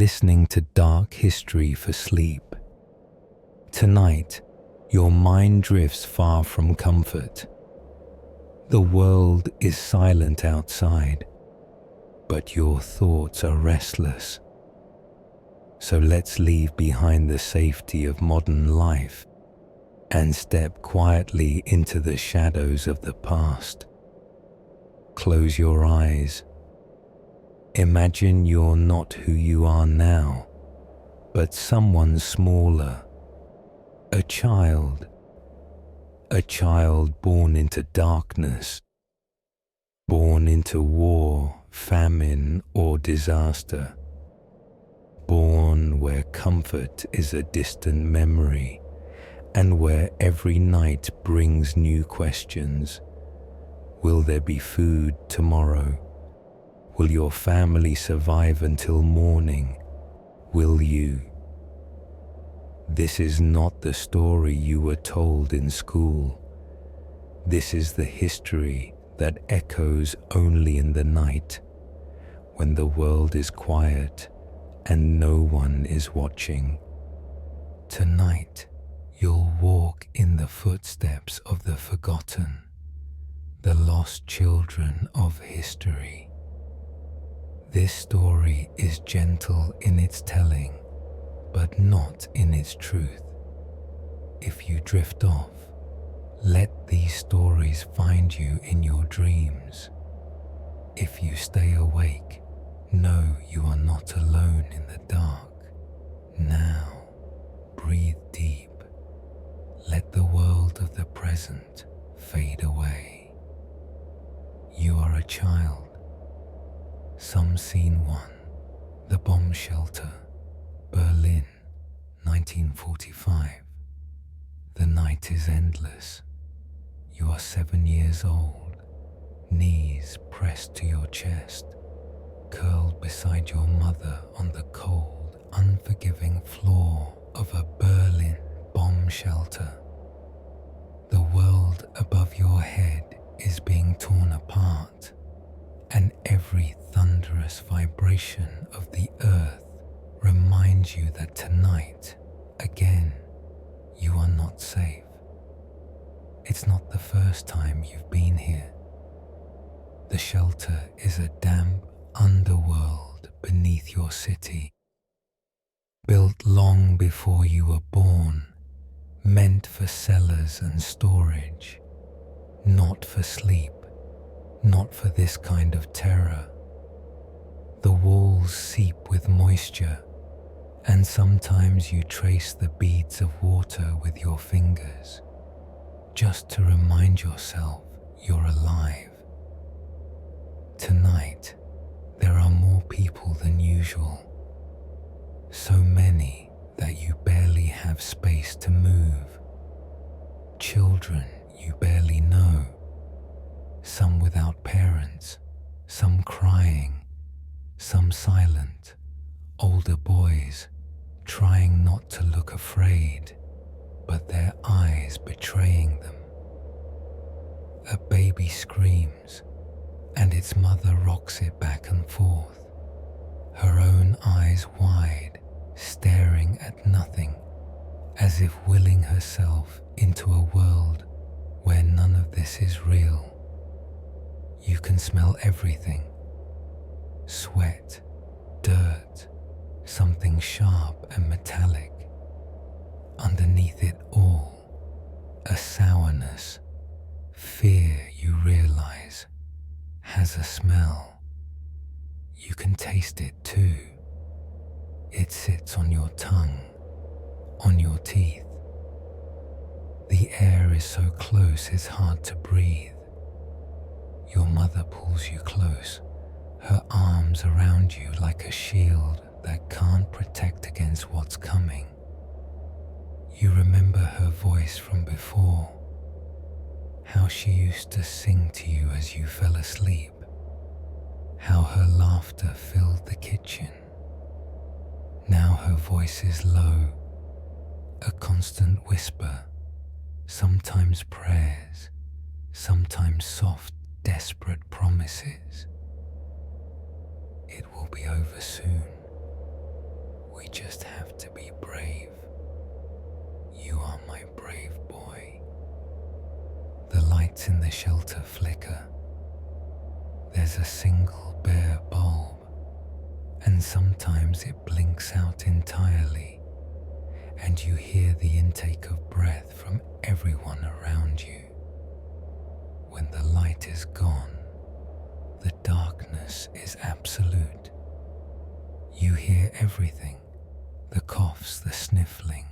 listening to dark history for sleep. Tonight, your mind drifts far from comfort. The world is silent outside, but your thoughts are restless. So let's leave behind the safety of modern life and step quietly into the shadows of the past. Close your eyes. Imagine you're not who you are now, but someone smaller. A child born into darkness, born into war, famine, or disaster, born where comfort is a distant memory and where every night brings new questions. Will there be food tomorrow? Will your family survive until morning? Will you? This is not the story you were told in school. This is the history that echoes only in the night, when the world is quiet and no one is watching. Tonight, you'll walk in the footsteps of the forgotten, the lost children of history. This story is gentle in its telling, but not in its truth. If you drift off, let these stories find you in your dreams. If you stay awake, know you are not alone in the dark. Now, breathe deep. Let the world of the present fade away. You are a child. Some Scene 1, The Bomb Shelter, Berlin, 1945. The night is endless. You are 7 years old, knees pressed to your chest, curled beside your mother on the cold, unforgiving floor of a Berlin bomb shelter. The world above your head is being torn apart, and every thunderous vibration of the earth reminds you that tonight, again, you are not safe. It's not the first time you've been here. The shelter is a damp underworld beneath your city, built long before you were born, meant for cellars and storage, not for sleep, not for this kind of terror. The walls seep with moisture, and sometimes you trace the beads of water with your fingers, just to remind yourself you're alive. Tonight, there are more people than usual, so many that you barely have space to move. Children you barely know, some without parents, some crying, some silent, older boys trying not to look afraid, but their eyes betraying them. A baby screams, and its mother rocks it back and forth, her own eyes wide, staring at nothing, as if willing herself into a world where none of this is real. You can smell everything: sweat, dirt, something sharp and metallic. Underneath it all, a sourness, fear you realize has a smell. You can taste it too. It sits on your tongue, on your teeth. The air is so close it's hard to breathe. Your mother pulls you close, her arms around you like a shield that can't protect against what's coming. You remember her voice from before, how she used to sing to you as you fell asleep, how her laughter filled the kitchen. Now her voice is low, a constant whisper, sometimes prayers, sometimes soft, desperate promises. It will be over soon. my brave boy. The lights in the shelter flicker. There's a single bare bulb, and sometimes it blinks out entirely, and you hear the intake of breath from everyone around you. When the light is gone, the darkness is absolute. You hear everything, the coughs, the sniffling,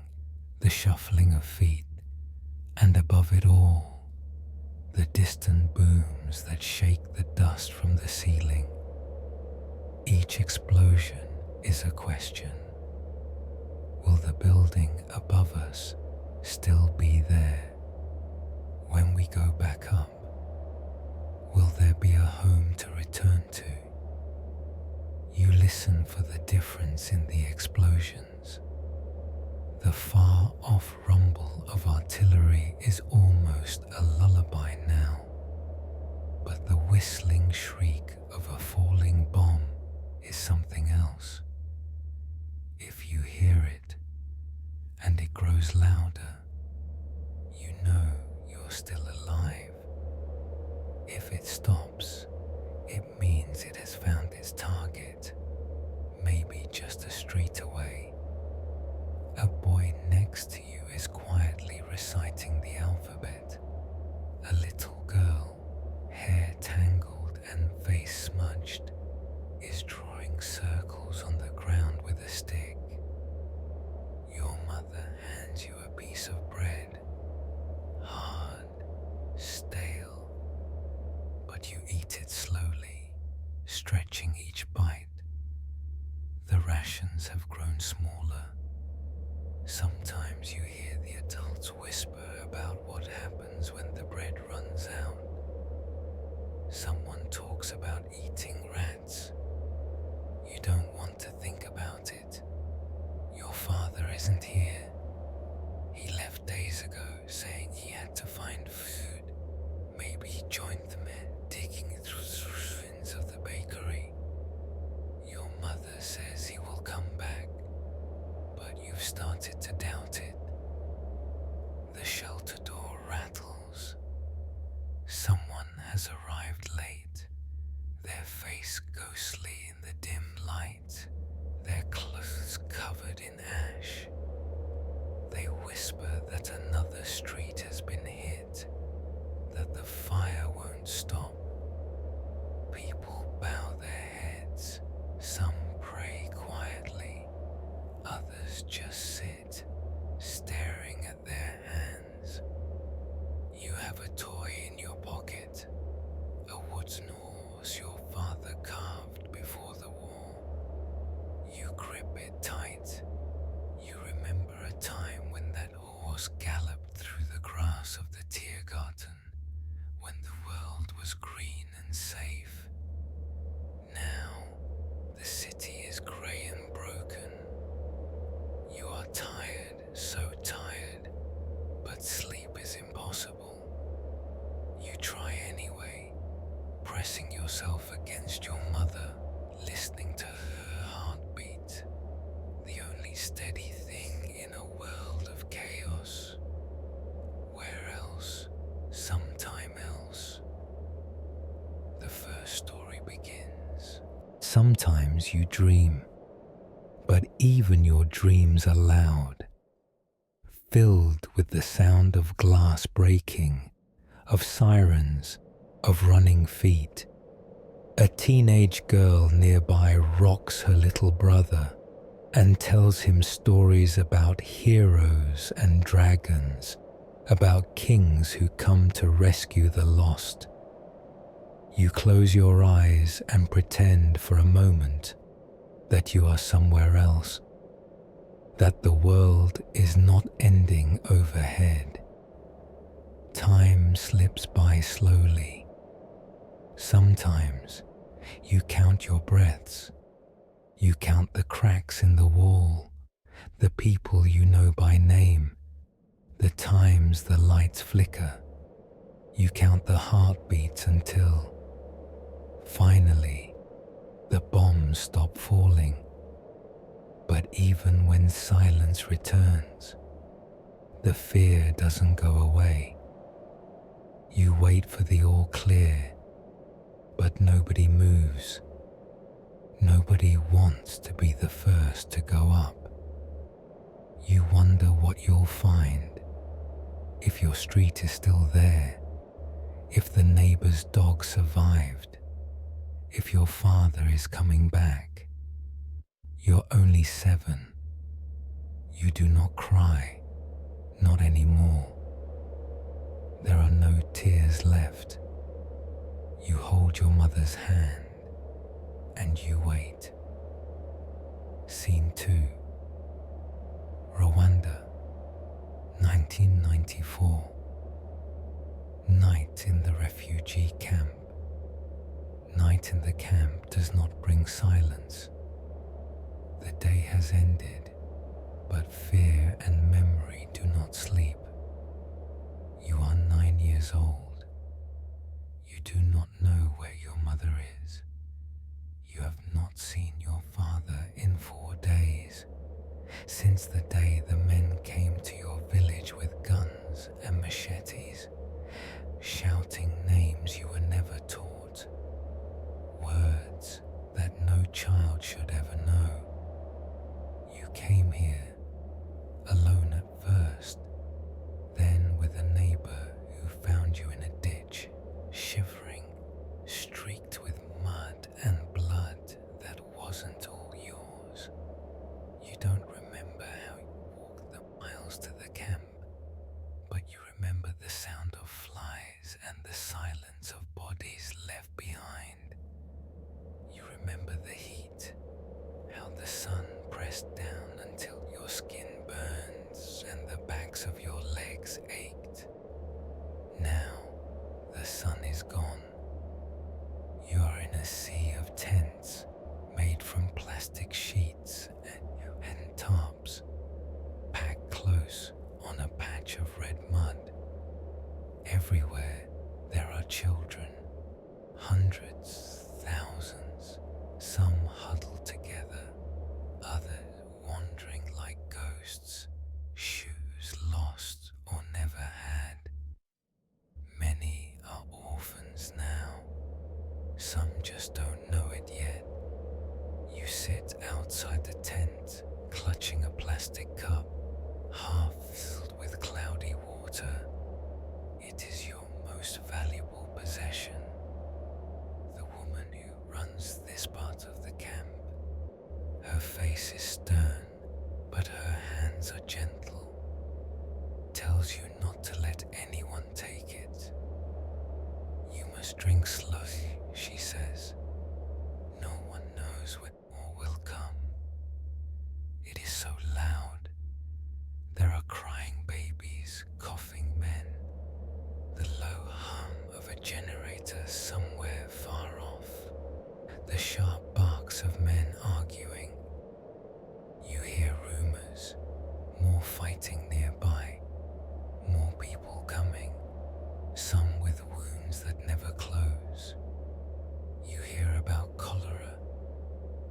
the shuffling of feet, and above it all, the distant booms that shake the dust from the ceiling. Each explosion is a question. Will the building above us still be there? When we go back up, will there be a home to return to? You listen for the difference in the explosions. The far-off rumble of artillery is almost a lullaby now, but the whistling shriek of a falling bomb is something else. If you hear it, and it grows louder, you know you're still alive. If it stops, it means it has found its target, maybe just a street away. A boy next to you is quietly reciting the alphabet. A little girl, hair tangled and face smudged, is drawing circles on the ground with a stick. Your mother hands you a piece of bread, hard, stale, but you eat it slowly, stretching each bite. The rations have grown smaller. Sometimes you hear the adults whisper about what happens when the bread runs out. Someone talks about eating rats. You don't want to think about it. Your father isn't here. He left days ago saying he had to find food. Maybe he joined the men digging through the ruins of the bakery. Your mother says he will come back, but you've started to doubt it. The shelter door rattles. Someone has arrived late, their face ghostly in the dim light, their clothes covered in ash. They whisper that another street has been hit, that the fire won't stop. People bow their heads, some pray quietly, others just sit, staring at their hands. You have a toy in your pocket, a wooden horse your father carved before the war. You grip it tight. You remember a time when that horse galloped through the grass of the Tiergarten, when the world was green and safe. Now, the city is grey and broken. You are tired, so tired, but sleep is impossible. You try anyway, pressing yourself against your mother, listening to her heartbeat, the only steady thing in a world of chaos. Where else? Sometime else. The first story begins. Sometimes you dream, but even your dreams are loud, filled with the sound of glass breaking, of sirens, of running feet. A teenage girl nearby rocks her little brother and tells him stories about heroes and dragons, about kings who come to rescue the lost. You close your eyes and pretend for a moment that you are somewhere else, that the world is not ending overhead. Time slips by slowly. Sometimes you count your breaths. You count the cracks in the wall, the people you know by name, the times the lights flicker. You count the heartbeats until, finally, the bombs stop falling. But even when silence returns, The fear doesn't go away. You wait for the all clear, but nobody moves. Nobody wants to be the first to go up. You wonder what you'll find, if your street is still there, if the neighbor's dog survived, if your father is coming back. You're only 7. You do not cry, not anymore. There are no tears left. You hold your mother's hand and you wait. Scene 2. Rwanda, 1994. Night in the refugee camp. Night in the camp does not bring silence. The day has ended, but fear and memory do not sleep. You are 9 years old. You do not know where your mother is. You have not seen your father in 4 days, since the day the men came to your village with guns and machetes, shouting names you were never taught, words that no child should ever know. You came here, alone at first, then with a neighbor who found you in a ditch, shivering, streaked with mud and blood that wasn't all yours. You don't remember how you walked the miles to the camp, but you remember the sound of flies and the silence of bodies left behind. You remember the heat, how the sun pressed down until your skin burns and the backs of your legs ached. Now the sun is gone. You are in a sea of tents made from plastic sheets and tarps, packed close on a patch of red mud. Everywhere there are children, hundreds, thousands, some huddled together, others wandering like ghosts, shoes lost or never had. Many are orphans now. Some just don't know it yet. You sit outside the tent, clutching a plastic cup, half filled with cloudy water. It is your most valuable possession. The woman who runs this part of the camp. Her face is stern, but her hands are gentle. Tells you not to let anyone take it. You must drink slowly, she says. No one knows when more will come. It is so loud. There are crying babies, coughing men, the low hum of a generator somewhere far off, the sharp barks of men arguing. You hear rumors, more fighting nearby, more people coming, some with wounds that never close. You hear about cholera.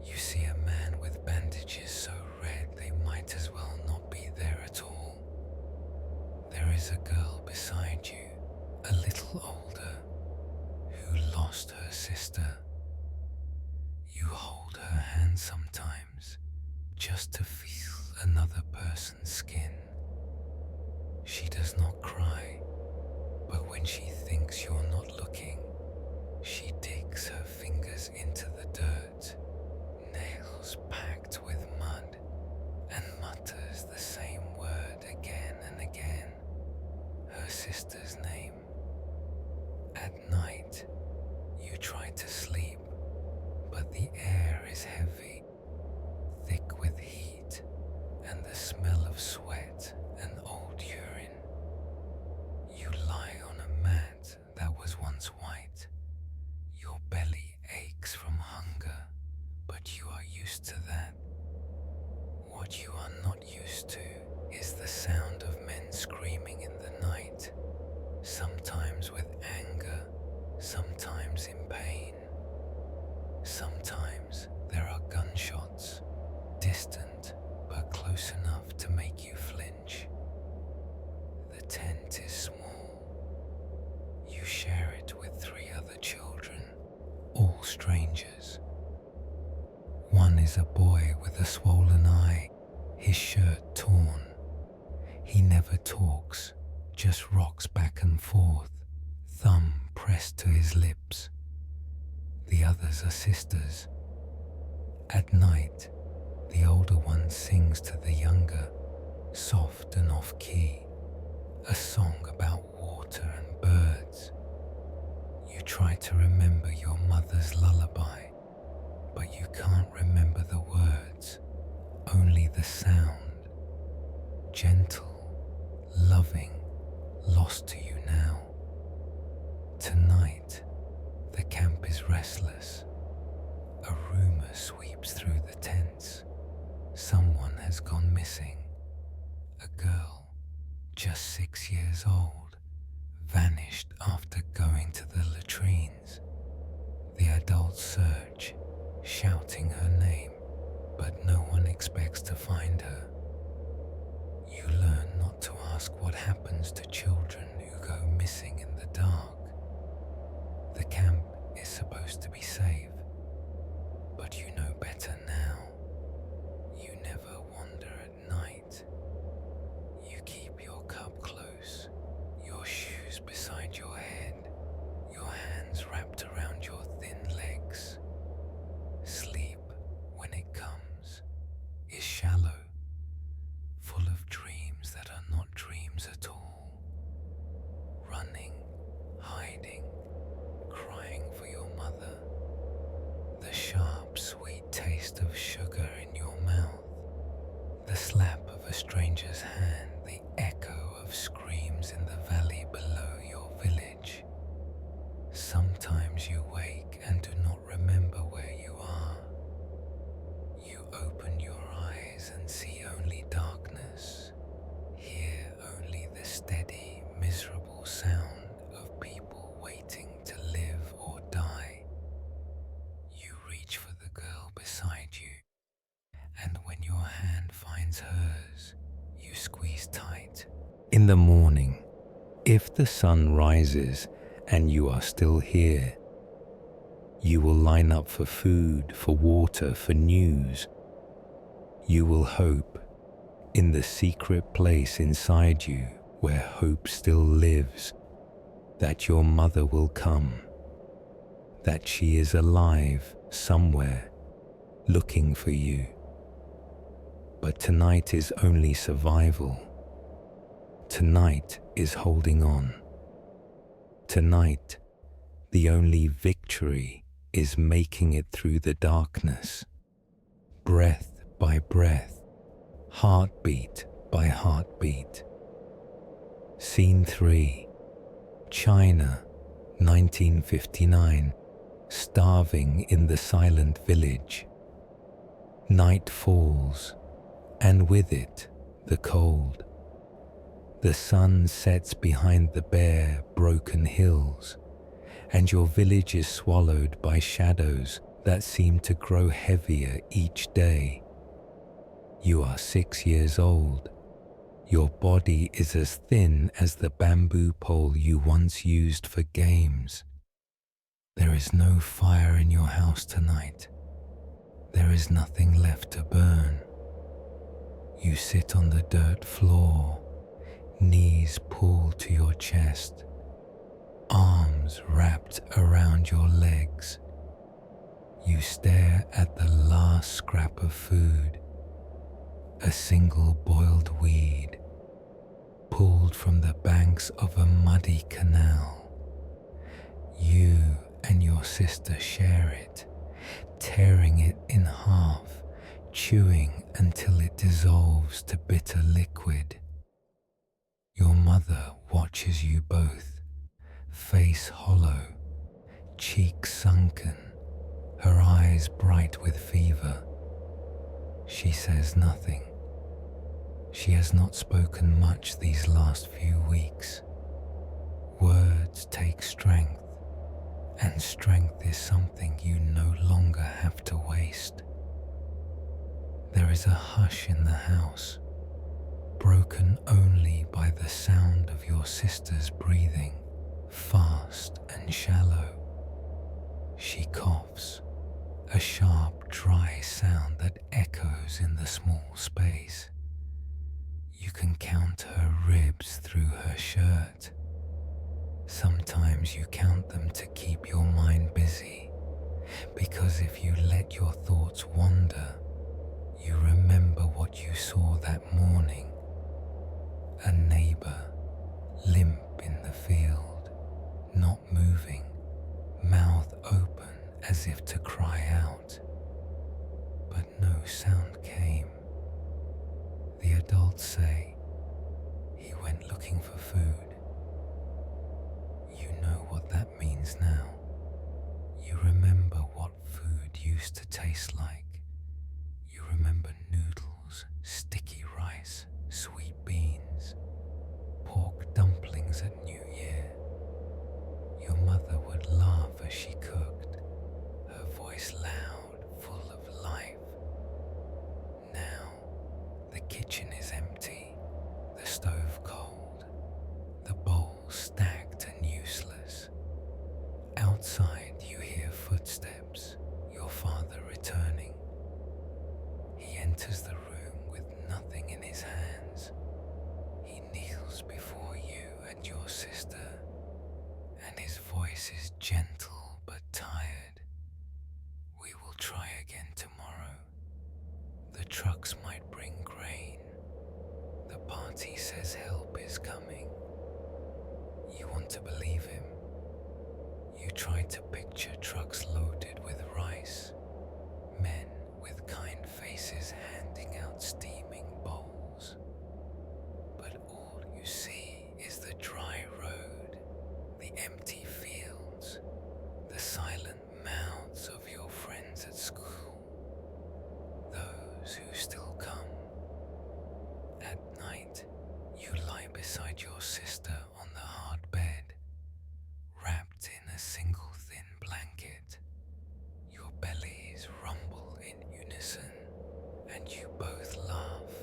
You see a man with bandages so red they might as well not be there at all. There is a girl beside you, a little older, who lost her sister. You hold her hand sometimes, just to feel another person's skin. She does not cry, but when she thinks you're not looking, she digs her fingers into the dirt, nails packed with mud, and mutters the same word again and again, her sister's name. At night, you try to sleep, but the air is heavy, thick with heat, and the smell of sweat and old urine. You lie on a mat that was once white. Your belly aches from hunger, but you are used to that. What you are not used to is the sound of men screaming in the night, sometimes with anger, sometimes in pain. Sometimes there are gunshots, distant but close enough to make you flinch. tent is small. You share it with 3 other children, all strangers. One is a boy with a swollen eye, his shirt torn. He never talks, just rocks back and forth, thumb pressed to his lips. The others are sisters. At night, the older one sings to the younger, soft and off-key, a song about water and birds. You try to remember your mother's lullaby, but you can't remember the words, only the sound. Gentle, loving, lost to you now. Tonight, the camp is restless. A rumor sweeps through the tents. Someone has gone missing. A girl, just 6 years old, vanished after going to the latrines. The adults search, shouting her name, but no one expects to find her. You learn not to ask what happens to children who go missing in the dark. The camp is supposed to be safe, but you know better now. You never wander at night. You keep your cup close, your shoes beside your head, your hands wrapped around your thin legs. Sleep, when it comes, is shallow, full of dreams that are not dreams at all. Running, hiding, crying for your mother. The sharp, sweet taste of sugar in your mouth. The slap of a stranger's hand, the echo of screams in the valley below your village. Sometimes you wake and do not remember where you are. You open your eyes and see only darkness, hear only the steady, miserable sound of people waiting to live or die. You reach for the girl beside you, and when your hand finds hers, you squeeze tight. In the morning, if the sun rises and you are still here, you will line up for food, for water, for news. You will hope, in the secret place inside you where hope still lives, that your mother will come, that she is alive somewhere, looking for you. But tonight is only survival. Tonight is holding on. Tonight, the only victory is making it through the darkness, breath by breath, heartbeat by heartbeat. Scene 3, China, 1959, starving in the silent village. Night falls, and with it, the cold. The sun sets behind the bare, broken hills, and your village is swallowed by shadows that seem to grow heavier each day. You are 6 years old. Your body is as thin as the bamboo pole you once used for games. There is no fire in your house tonight. There is nothing left to burn. You sit on the dirt floor, knees pulled to your chest, arms wrapped around your legs. You stare at the last scrap of food, a single boiled weed, pulled from the banks of a muddy canal. You and your sister share it, tearing it in half, chewing until it dissolves to bitter liquid. Your mother watches you both, face hollow, cheeks sunken, her eyes bright with fever. She says nothing. She has not spoken much these last few weeks. Words take strength, and strength is something you no longer have to waste. There is a hush in the house. broken only by the sound of your sister's breathing, fast and shallow. She coughs, a sharp, dry sound that echoes in the small space. You can count her ribs through her shirt. Sometimes you count them to keep your mind busy, because if you let your thoughts wander, you remember what you saw that morning. A neighbor, limp in the field, not moving, mouth open as if to cry out. But no sound came. The adults say he went looking for food. You know what that means now. You remember what food used to taste like. You remember noodles, sticky rice, sweet beans, pork dumplings at New Year. Your mother would laugh as she cooked, her voice loud, full of life. Now, the kitchen is empty, the stove cold, the bowls stacked and useless. Outside you hear footsteps, your father returning. He enters the room with nothing in his hands. He kneels before you and your sister, and his voice is gentle but tired. We will try again tomorrow. The trucks might bring grain. The party says help is coming. You want to believe him. You try to picture trucks loaded with rice, men with kind faces handing out steaming bowls. But all you see is the dry road, the empty fields, the silent mouths of your friends at school, those who still come. At night, you lie beside your sister on the hard bed, wrapped in a single thin blanket. Your bellies rumble in unison, and you both laugh.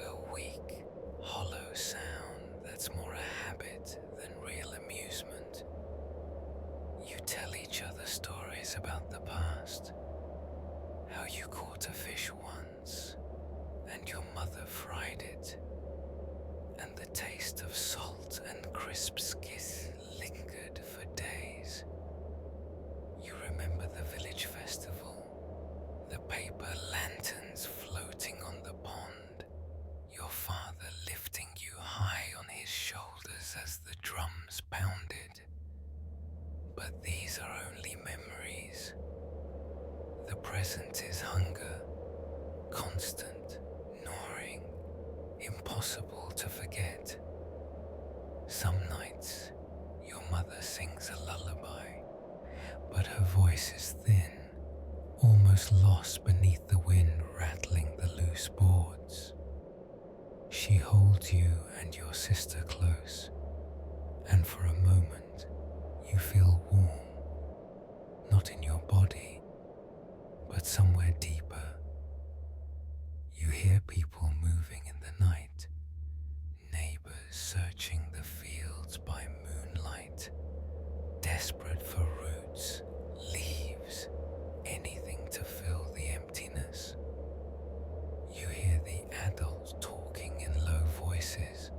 A weak, hollow sound that's more a habit than real amusement. You tell each other stories about the past, how you caught a fish once, and your mother fried it, and the taste of salt and crisp skiss lingered for days. You remember the village festival, the paper lanterns floating on the pond, your father lifting you high on his shoulders as the drums pounded. But these are only memories. The present is hunger, constant, gnawing, impossible to forget. Some nights, your mother sings a lullaby, but her voice is thin, almost lost beneath the wind rattling the loose boards. She holds you and your sister close, and for a moment, you feel warm, not in your body, but somewhere deeper. You hear people moving in the night, neighbors searching the fields by moonlight, desperate for roots, leaves, anything to fill the emptiness. You hear the adults talking in low voices,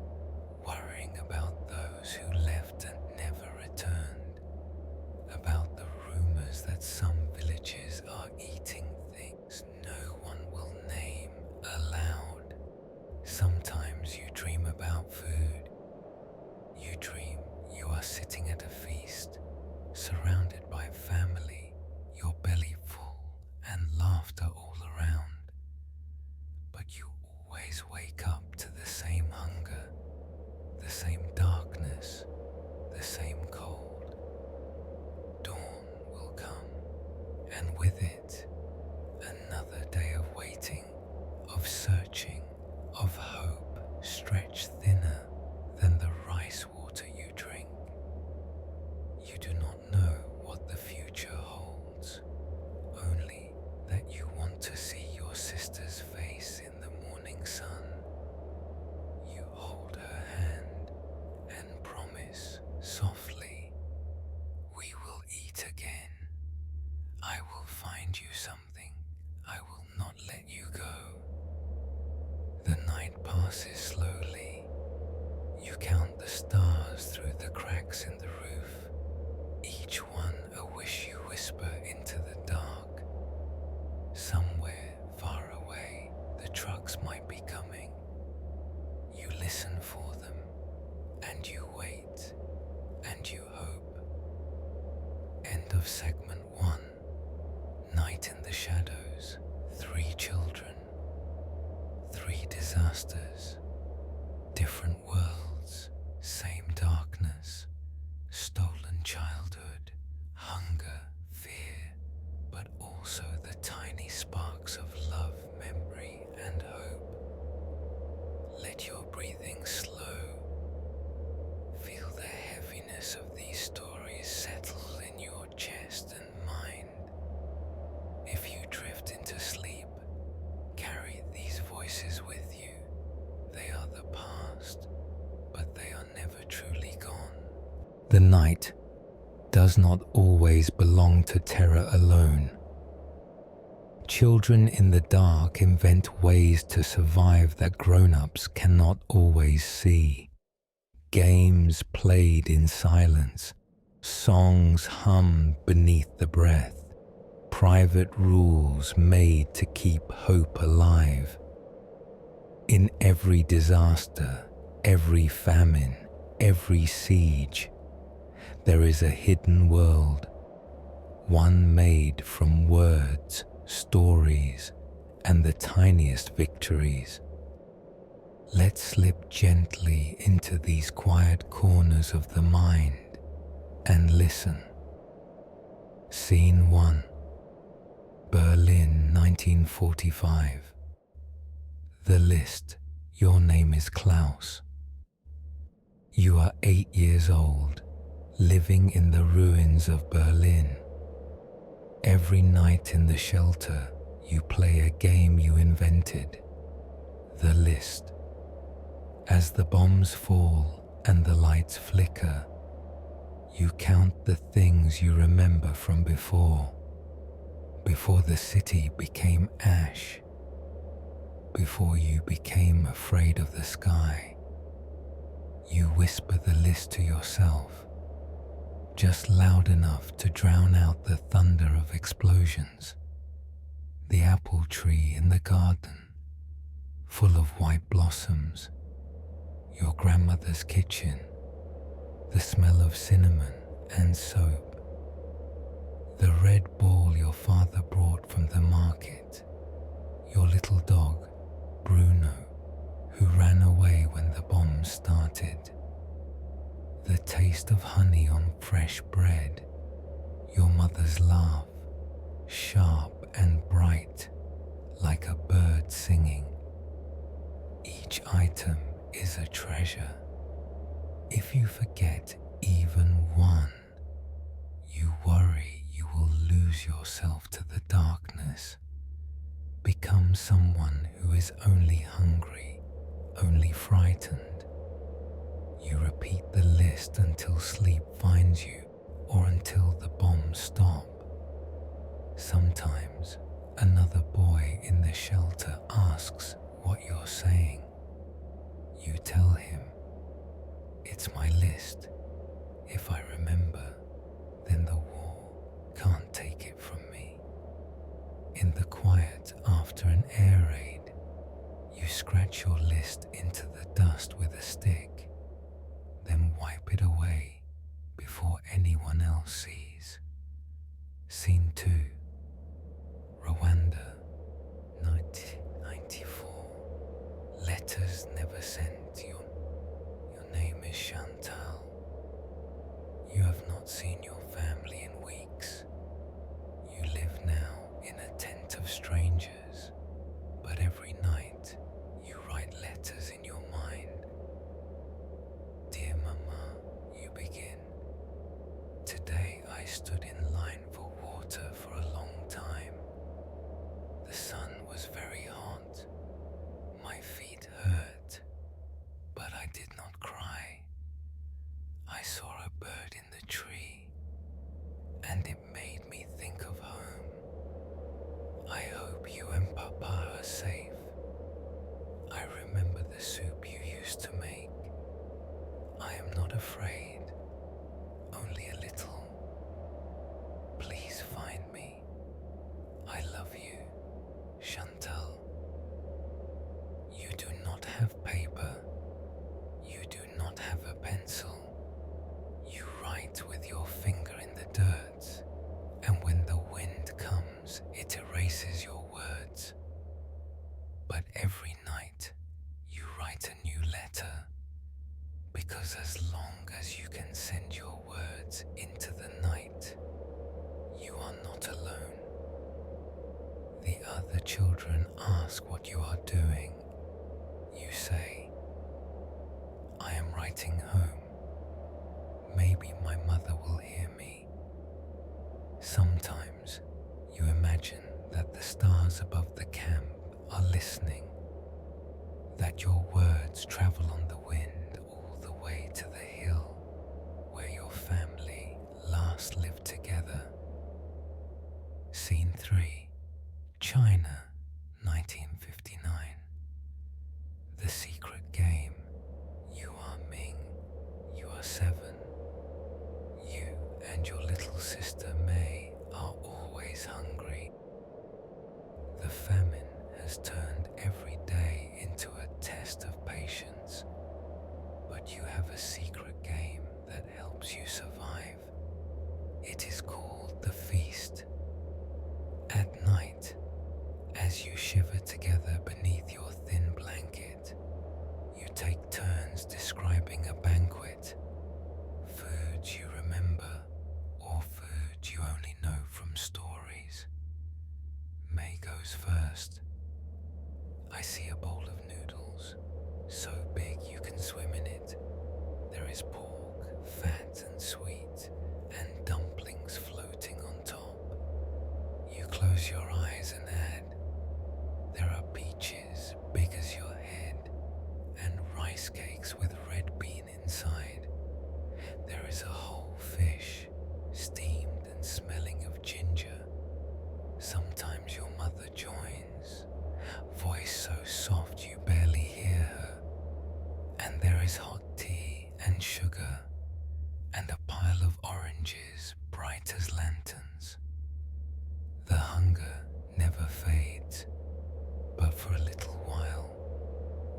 worrying about those who left and never returned, about the rumors that some villages are eating things no one will name aloud. Sometimes you dream about food. You dream you are sitting at a feast, surrounded by family, your belly full and laughter all around. But you always wake up to the same hunger, the same darkness, the same cold. Dawn will come, and with it, another day of waiting, of searching, of hope stretched thinner than the rice water you drink. You do not know what the future holds, only that you want to see your sister's face in the morning sun. night passes slowly. You count the stars through the cracks in the roof, each one a wish you whisper into the dark. Somewhere far away, the trucks might be coming. You listen for them, and you wait, and you hope. End of segment 1. Night in the shadows. 3 children. 3 disasters. Different worlds, same darkness. Stolen childhood, hunger, fear, but also the tiny sparks of love, memory, and hope. Let your breathing slow. Feel the heaviness of these stories settle in your chest and mind. If you drift into sleep, carry these voices with you. They are the past, but they are never truly gone. The night does not always belong to terror alone. Children in the dark invent ways to survive that grown-ups cannot always see. Games played in silence, songs hummed beneath the breath, private rules made to keep hope alive. In every disaster, every famine, every siege, there is a hidden world, one made from words, stories, and the tiniest victories. Let's slip gently into these quiet corners of the mind and listen. Scene 1. Berlin, 1945. The list. Your name is Klaus. You are 8 years old, living in the ruins of Berlin. Every night in the shelter, you play a game you invented, the list. As the bombs fall and the lights flicker, you count the things you remember from before the city became ash, before you became afraid of the sky. You whisper the list to yourself, just loud enough to drown out the thunder of explosions. The apple tree in the garden, full of white blossoms. Your grandmother's kitchen, the smell of cinnamon and soap. The red ball your father brought from the market. Your little dog, Bruno, who ran away when the bombs started. The taste of honey on fresh bread. Your mother's laugh, sharp and bright, like a bird singing. Each item is a treasure. If you forget even one, you worry you will lose yourself to the darkness. Become someone who is only hungry, only frightened. You repeat the list until sleep finds you or until the bombs stop. Sometimes another boy in the shelter asks what you're saying. You tell him, "It's my list. If I remember, then the war can't take it from me." In the quiet after an air raid, you scratch your list into the dust with a stick, then wipe it away before anyone else sees. Scene 2. Rwanda, 1994. Letters never sent. Your name is Chantal. You have not seen your family in weeks. You live now in a tent of strangers, but every night you write letters in your mind. Dear Mama, you begin. Today I stood in line for water for a long time. The sun was very hot. My feet hurt, but I did not cry. I saw a bird in the tree, and it made me think of home. I hope you and Papa are safe. I remember You do not have paper. You do not have a pencil. You write with your finger in the dirt, and when the wind comes, it erases your words. But every night, you write a new letter, because as long as you can send your words into the night, you are not alone. The other children ask what you are doing. You say, "I am writing home. Maybe my mother will hear me." Sometimes you imagine that the stars above the camp are listening, that your words travel on the wind all the way to the hill where your family last lived together. Scene 3, China, 1959. The secret game. You are Ming. You are 7. You and your little sister May are always hungry. The famine has turned every day into a test of patience, but you have a secret game that helps you survive. It is called the feast. At night, as you shiver together beneath your thin blanket, you take turns describing a banquet, foods you remember or foods you only know from stories. May goes first. I see a bowl of noodles, so big you can swim in it. There is pork, fat and sweet, and dumplings floating on top. You close your eyes and add, there are peaches big as your head, and rice cakes with red bean inside. There is a whole fish, steamed and smelling of ginger. Sometimes your mother joins, voice so soft you barely hear her. And there is hot tea and sugar, and a pile of oranges bright as lanterns. The hunger never fades, but for a little while,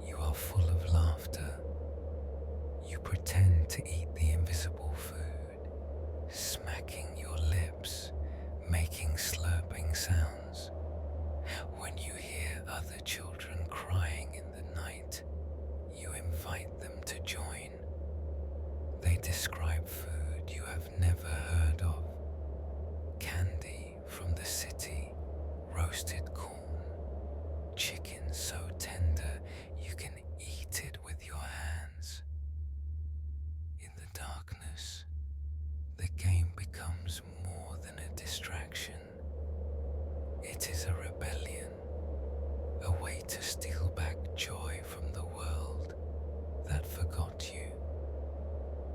you are full of laughter. You pretend to eat the invisible food, smacking your lips, making slurping sounds. When you hear other children crying in the night, you invite them to join. They describe food you have never heard of. Candy from the city, roasted corn, chicken so tender you can eat it with your hands. In the darkness, the game becomes more than a distraction. It is a rebellion, a way to steal back joy from the world that forgot you.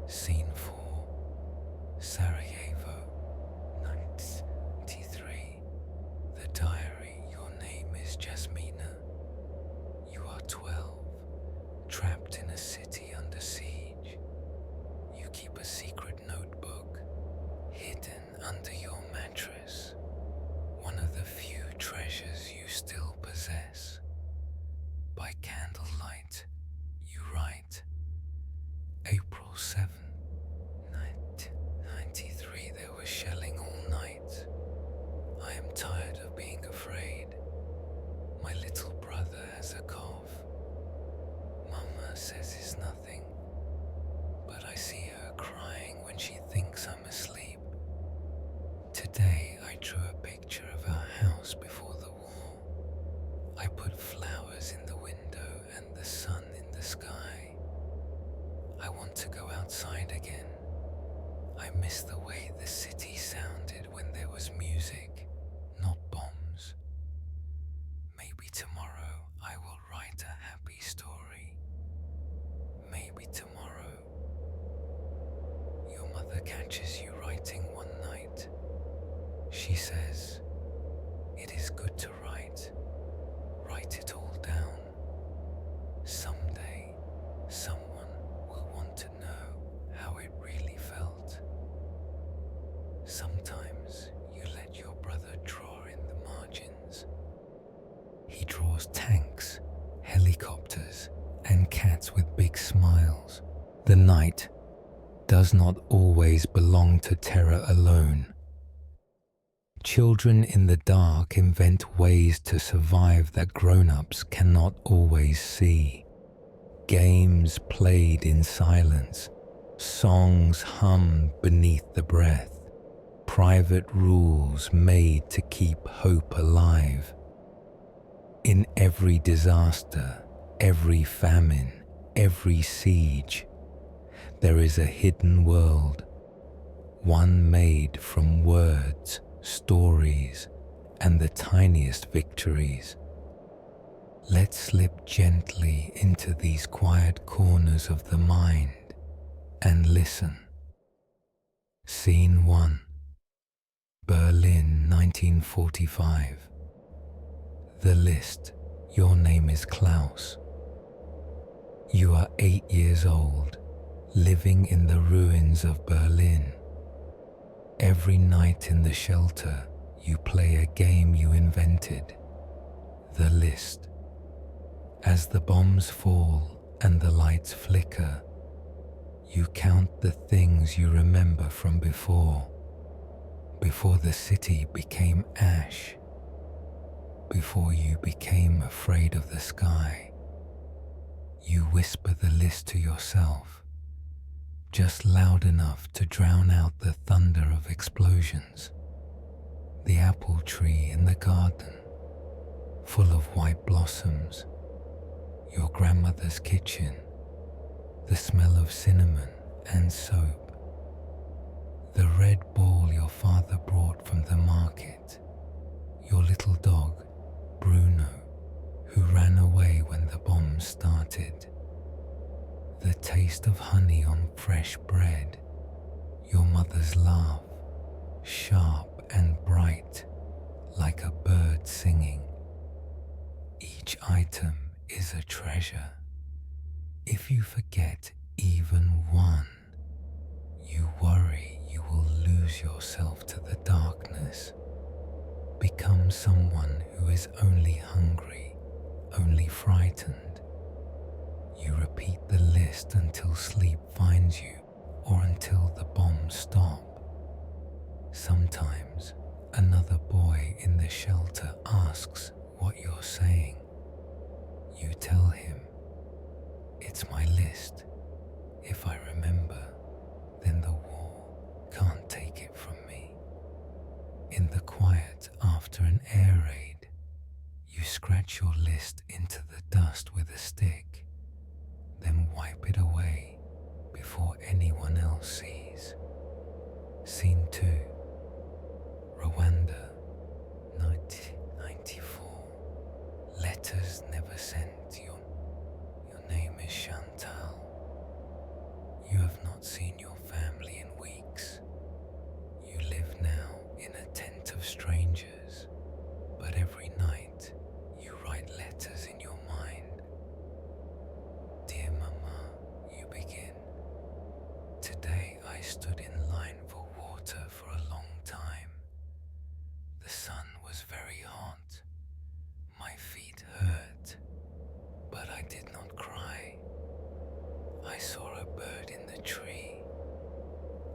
Scene 4, Sarajevo, 93. The diary. Your name is Jasmina. You are 12, trapped in a city under siege. You keep a secret notebook hidden under your mattress, one of the few treasures you still possess. By candlelight, you write, April 7, 1993. There was shelling all night. I am tired of being afraid. My little brother has a cough. Mama says it's nothing, but I see her crying when she thinks I'm asleep. Today I drew a picture of our house before the war. I put flowers in the window and the sun in the sky. I want to go outside again. I miss the way the city sounded when there was music, not bombs. Maybe tomorrow I will write a happy story. Maybe tomorrow. Your mother catches you writing one night. She says, it is good to write. Write it all down. Someday, someone will want to know how it really felt. Sometimes you let your brother draw in the margins. He draws tanks, helicopters, The night does not always belong to terror alone. Children in the dark invent ways to survive that grown-ups cannot always see. Games played in silence, songs hummed beneath the breath, private rules made to keep hope alive. In every disaster, every famine, every siege, there is a hidden world, one made from words, stories, and the tiniest victories. Let's slip gently into these quiet corners of the mind and listen. Scene 1. Berlin, 1945. The list. Your name is Klaus. You are 8 years old, living in the ruins of Berlin. Every night in the shelter, you play a game you invented, the list. As the bombs fall and the lights flicker, you count the things you remember from before the city became ash, before you became afraid of the sky. You whisper the list to yourself, just loud enough to drown out the thunder of explosions. The apple tree in the garden, full of white blossoms. Your grandmother's kitchen, the smell of cinnamon and soap. The red ball your father brought from the market. Your little dog, Bruno, who ran away when the bombs started. The taste of honey on fresh bread. Your mother's laugh, sharp and bright, like a bird singing. Each item is a treasure. If you forget even one, you worry you will lose yourself to the darkness. Become someone who is only hungry, only frightened. You repeat the list until sleep finds you or until the bombs stop. Sometimes another boy in the shelter asks what you're saying. You tell him, "It's my list. If I remember, then the war can't take it from me." In the quiet after an air raid, you scratch your list into the dust with a stick, then wipe it away before anyone else sees. Scene 2. Rwanda, 1994. Letters never sent. Your name is Chantal. You have not seen your family in weeks. You live now in a tent of strangers, but every night you write letters in your mind. Dear Mama, you begin. Today I stood in line for water for a long time. The sun was very hot. My feet hurt, but I did not cry. I saw a bird in the tree,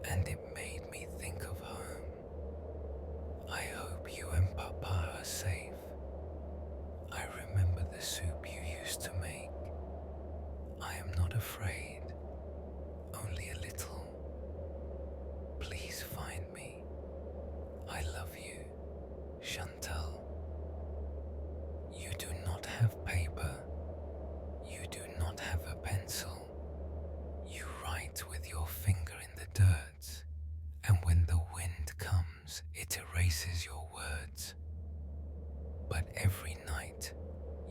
and it made me think of home. I hope you and Papa are safe. I remember the soup you used to make. I am not afraid, only a little. Please find me. I love you, Chantal. You do not have paper. You do not have a pencil. You write with your finger in the dirt, and when the wind comes, it erases your words. But every night,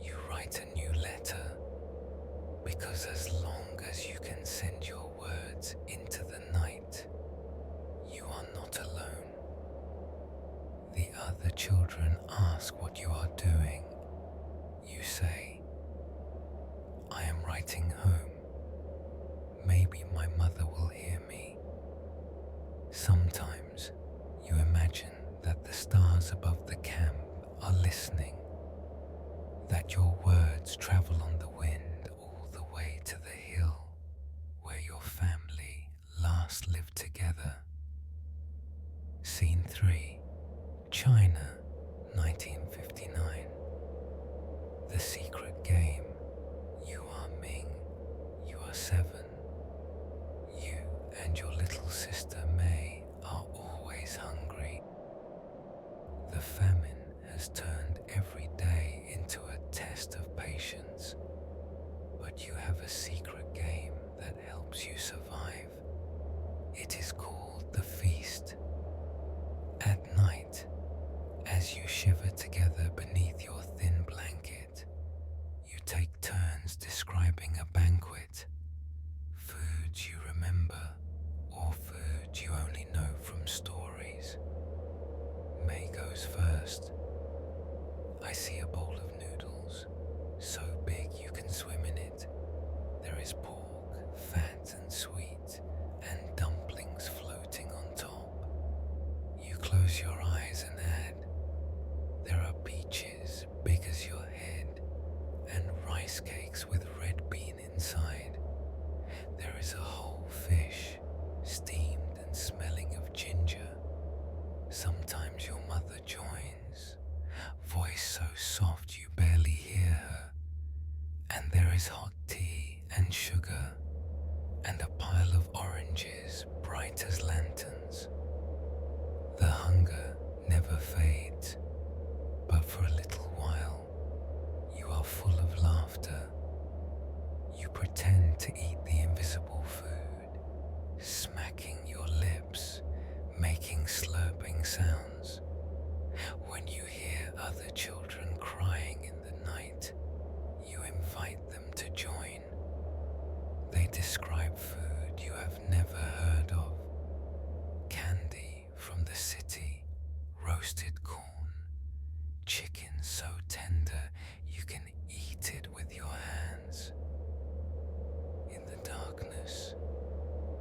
you write a new letter, because as long as you can send your words into the night, you are not alone. The other children ask what you are doing. You say, "I am writing home. Maybe my mother will hear me." Sometimes you imagine that the stars above the camp are listening, that your words travel on the wind all the way to the hill where your live together. Scene 3. China, 1959. The secret game. You are Ming. You are 7. You and your little sister Mei are always hungry. The famine has turned every day into a test of patience, but you have a secret game that helps you survive. It is called the feast. At night, as you shiver together beneath your thin blanket, you take turns describing a banquet. Foods you remember, or foods you only know from stories. May goes first. I see a bowl of noodles, so big you can swim in it. There is pork, fat and sweet, and dumplings floating on top. You close your eyes and add, there are peaches big as your head, and rice cakes with red bean inside. There is a whole fish, steamed and smelling of ginger. Sometimes your mother joins, voice so soft you barely hear her. And there is hot tea and sugar, and a pile of oranges bright as lanterns. The hunger never fades, but for a little while, you are full of laughter. You pretend to eat the invisible food, smacking your lips, making slurping sounds. When you hear other children crying in the night, you invite them to join. They describe food you have never heard of. Candy from the city, roasted corn, chicken so tender you can eat it with your hands. In the darkness,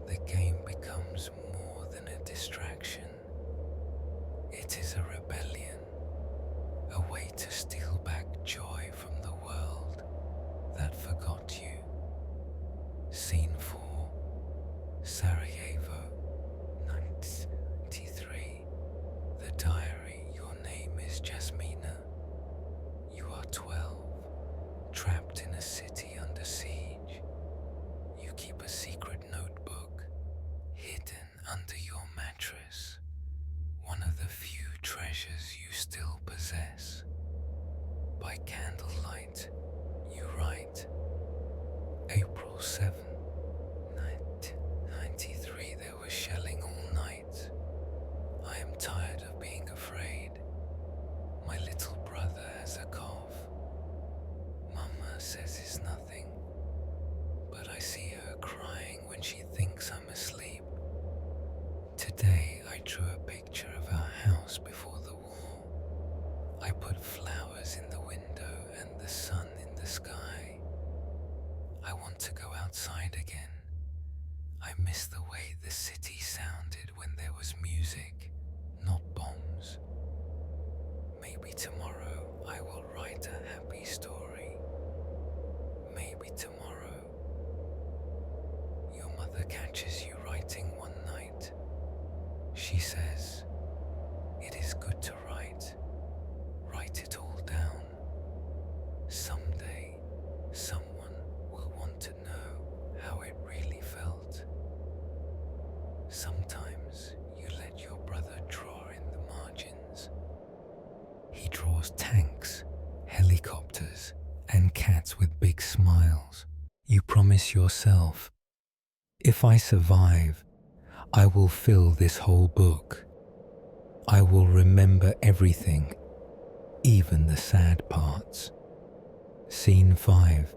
the game becomes more than a distraction. It is a rebellion, a way to steal back joy from the world that forgot you. Scene 4. Sarajevo, 1993. The diary. Your name is Jasmina. You are 12, trapped in a city under siege. You keep a secret notebook hidden under your mattress, one of the few treasures you still possess. By candlelight, you write, April 7, 1993, there was shelling all night. I am tired of being afraid. My little brother has a cough. Mama says it's nothing, but I see her crying when she thinks I'm asleep. Today I drew a picture of our house before the war. I put flowers in the window and the sun in the sky. I want to go outside again. I miss the way the city sounded when there was music, not bombs. Maybe tomorrow I will write a happy story. Maybe tomorrow. Your mother catches you writing one night. She says, it is good to write. Write it all down. Someday, someone will want to know how it really felt. Sometimes you let your brother draw in the margins. He draws tanks, helicopters, and cats with big smiles. You promise yourself, if I survive, I will fill this whole book. I will remember everything, even the sad parts. Scene 5.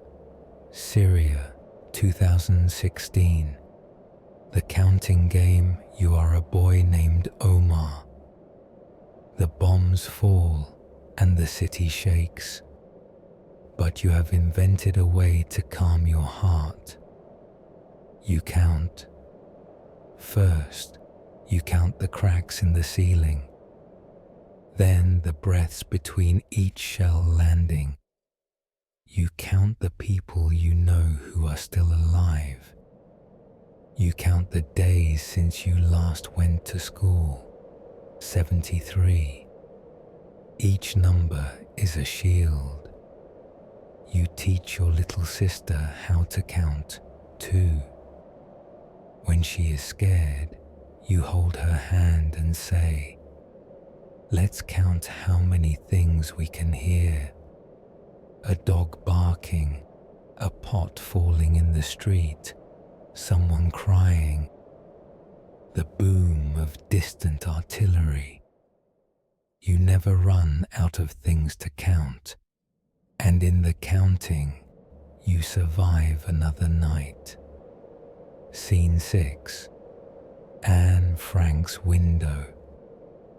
Syria, 2016. The counting game. You are a boy named Omar. The bombs fall and the city shakes, but you have invented a way to calm your heart. You count. First, you count the cracks in the ceiling, then the breaths between each shell landing. You count the people you know who are still alive. You count the days since you last went to school. 73. Each number is a shield. You teach your little sister how to count 2. When she is scared, you hold her hand and say, "Let's count how many things we can hear. A dog barking, a pot falling in the street, someone crying, the boom of distant artillery." You never run out of things to count, and in the counting, you survive another night. Scene 6. Anne Frank's window.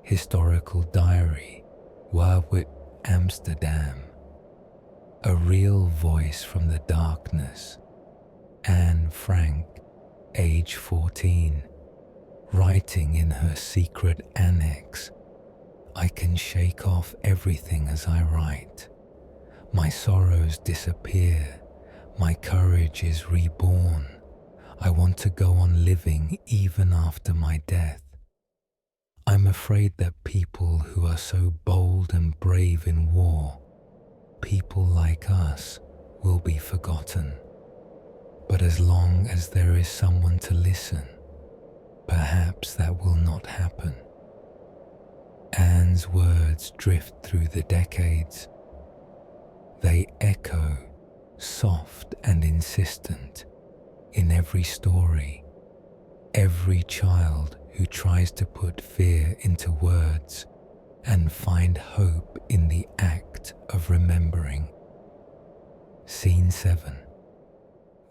Historical diary, Warwick, Amsterdam. A real voice from the darkness. Anne Frank, age 14, writing in her secret annex, "I can shake off everything as I write. My sorrows disappear. My courage is reborn. I want to go on living even after my death. I'm afraid that people who are so bold and brave in war, people like us, will be forgotten. But as long as there is someone to listen, perhaps that will not happen." Anne's words drift through the decades. They echo, soft and insistent, in every story. Every child who tries to put fear into words and find hope in the act of remembering. Scene 7.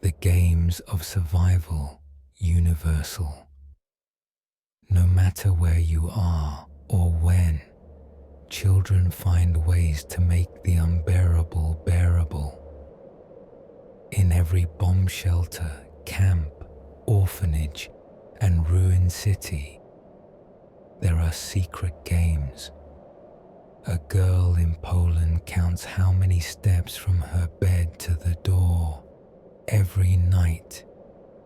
The games of survival, universal. No matter where you are or when, children find ways to make the unbearable bearable. In every bomb shelter, camp, orphanage, and ruined city, there are secret games. A girl in Poland counts how many steps from her bed to the door every night,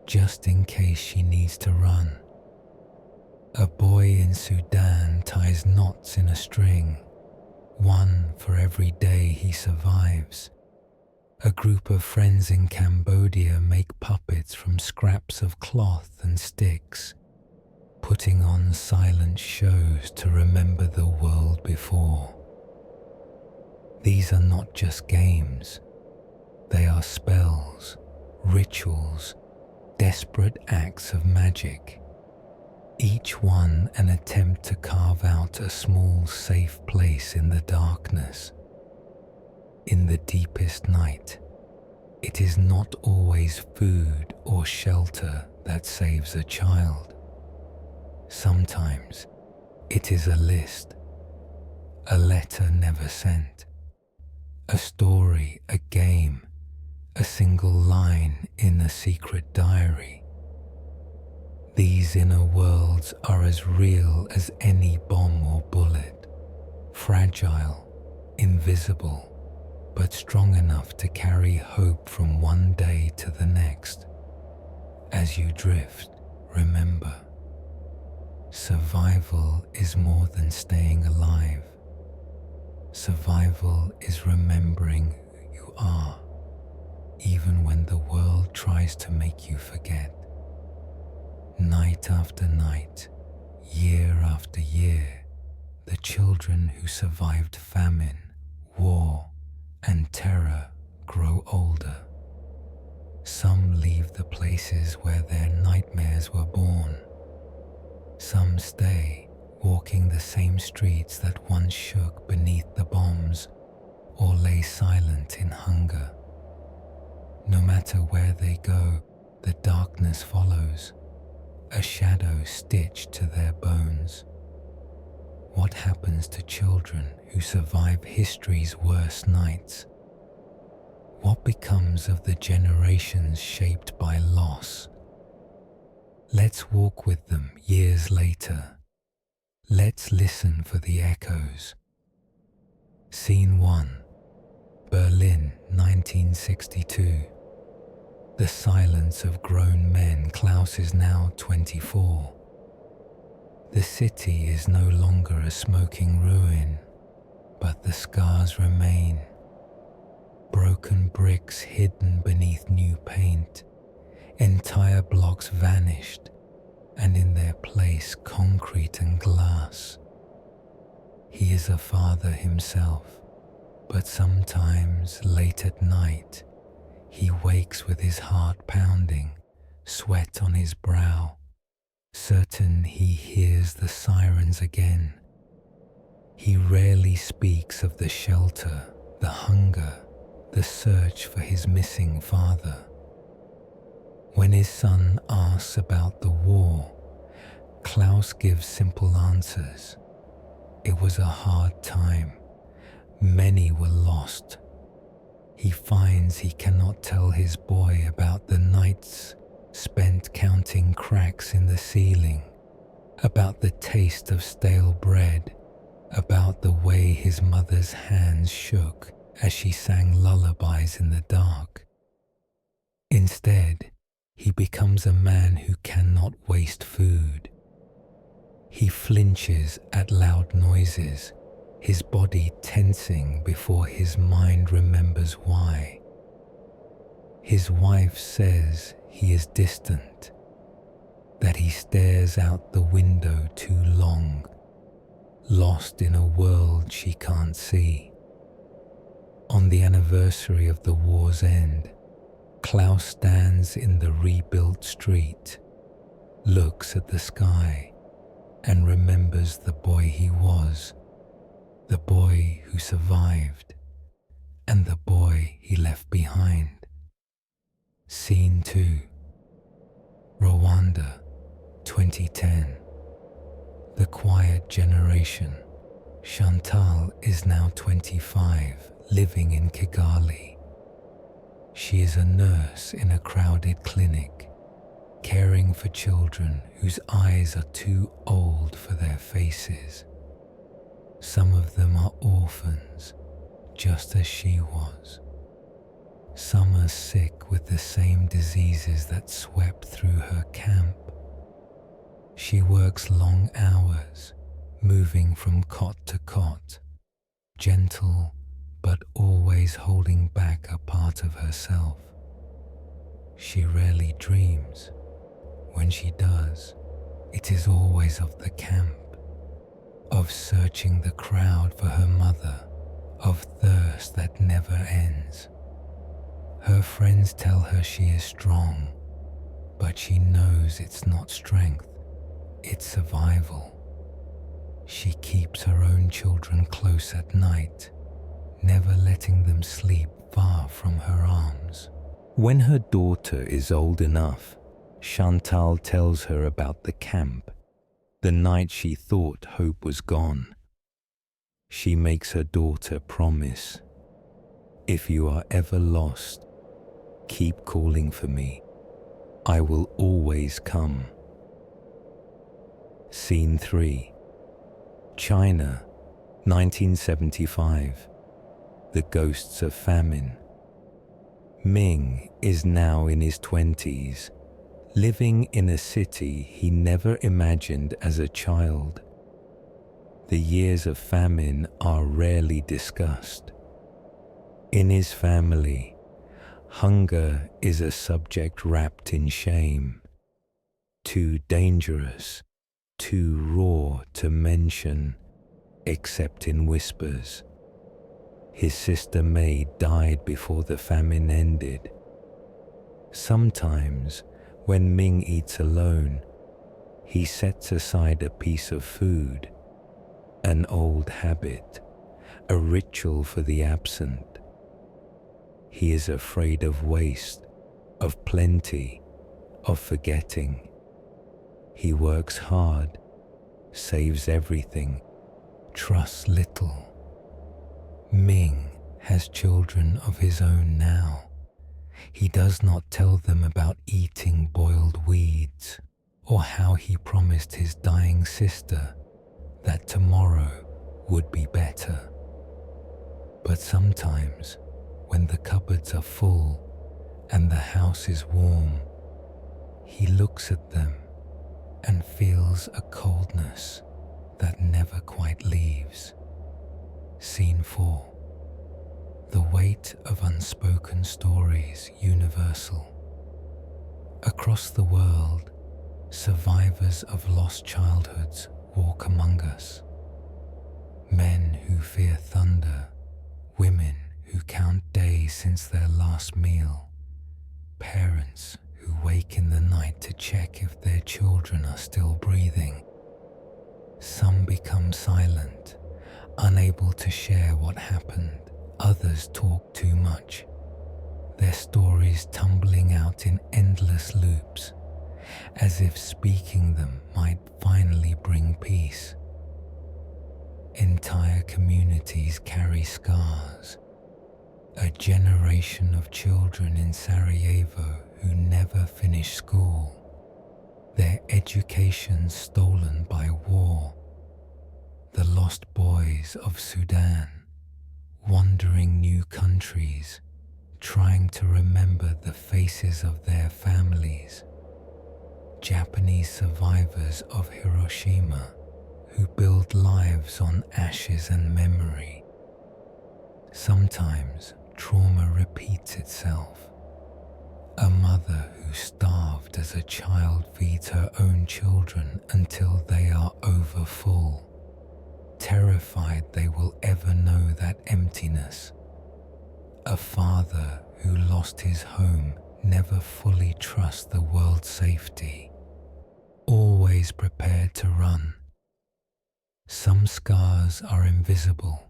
just in case she needs to run. A boy in Sudan ties knots in a string, one for every day he survives. A group of friends in Cambodia make puppets from scraps of cloth and sticks, putting on silent shows to remember the world before. These are not just games. They are spells, rituals, desperate acts of magic, each one an attempt to carve out a small, safe place in the darkness. In the deepest night, it is not always food or shelter that saves a child. Sometimes it is a list, a letter never sent, a story, a game, a single line in a secret diary. These inner worlds are as real as any bomb or bullet, fragile, invisible, but strong enough to carry hope from one day to the next. As you drift, remember, survival is more than staying alive. Survival is remembering who you are, even when the world tries to make you forget. Night after night, year after year, the children who survived famine, war, and terror grow older. Some leave the places where their nightmares were born. Some stay, walking the same streets that once shook beneath the bombs, or lay silent in hunger. No matter where they go, the darkness follows, a shadow stitched to their bones. What happens to children who survive history's worst nights? What becomes of the generations shaped by loss? Let's walk with them years later. Let's listen for the echoes. Scene 1. Berlin, 1962. the silence of grown men. Klaus is now 24. The city is no longer a smoking ruin, but the scars remain. Broken bricks hidden beneath new paint, entire blocks vanished, and in their place concrete and glass. He is a father himself, but sometimes late at night, he wakes with his heart pounding, sweat on his brow, certain he hears the sirens again. He rarely speaks of the shelter, the hunger, the search for his missing father. When his son asks about the war, Klaus gives simple answers. It was a hard time. Many were lost. He finds he cannot tell his boy about the nights spent counting cracks in the ceiling, about the taste of stale bread, about the way his mother's hands shook as she sang lullabies in the dark. Instead, he becomes a man who cannot waste food. He flinches at loud noises, his body tensing before his mind remembers why. His wife says he is distant, that he stares out the window too long, lost in a world she can't see. On the anniversary of the war's end, Klaus stands in the rebuilt street, looks at the sky, and remembers the boy he was, the boy who survived, and the boy he left behind. Scene 2. Rwanda, 2010. The quiet generation. Chantal is now 25, living in Kigali. She is a nurse in a crowded clinic, caring for children whose eyes are too old for their faces. Some of them are orphans, just as she was. Some are sick with the same diseases that swept through her camp. She works long hours, moving from cot to cot, gentle but always holding back a part of herself. She rarely dreams. When she does, it is always of the camp, of searching the crowd for her mother, of thirst that never ends. Her friends tell her she is strong, but she knows it's not strength, it's survival. She keeps her own children close at night, never letting them sleep far from her arms. When her daughter is old enough, Chantal tells her about the camp, the night she thought hope was gone. She makes her daughter promise, "If you are ever lost, keep calling for me. I will always come." Scene 3. China, 1975. The ghosts of famine. Ming is now in his 20s, living in a city he never imagined as a child. The years of famine are rarely discussed. In his family, hunger is a subject wrapped in shame, too dangerous, too raw to mention, except in whispers. His sister May died before the famine ended. Sometimes, when Ming eats alone, he sets aside a piece of food, an old habit, a ritual for the absent. He is afraid of waste, of plenty, of forgetting. He works hard, saves everything, trusts little. Ming has children of his own now. He does not tell them about eating boiled weeds, or how he promised his dying sister that tomorrow would be better. But sometimes, when the cupboards are full and the house house is warm, he looks at them and feels a coldness that never quite leaves. Scene 4. The weight of unspoken stories universal. Across the world, survivors of lost childhoods walk among us. Men who fear thunder, women who count days since their last meal, parents who wake in the night to check if their children are still breathing. Some become silent, unable to share what happened. Others talk too much, their stories tumbling out in endless loops, as if speaking them might finally bring peace. Entire communities carry scars. A generation of children in Sarajevo who never finished school, their education stolen by war. The lost boys of Sudan, wandering new countries, trying to remember the faces of their families. Japanese survivors of Hiroshima who build lives on ashes and memory. Sometimes trauma repeats itself. A mother who starved as a child feeds her own children until they are overfull, terrified they will ever know that emptiness. A father who lost his home never fully trusts the world's safety, always prepared to run. Some scars are invisible,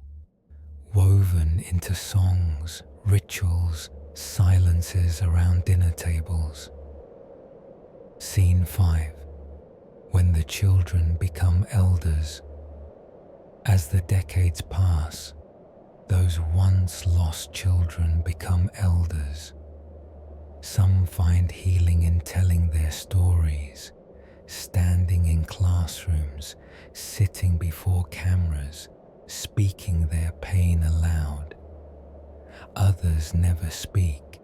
woven into songs, rituals, silences around dinner tables. Scene 5. When the children become elders. As the decades pass, those once lost children become elders. Some find healing in telling their stories, standing in classrooms, sitting before cameras, speaking their pain aloud. Others never speak,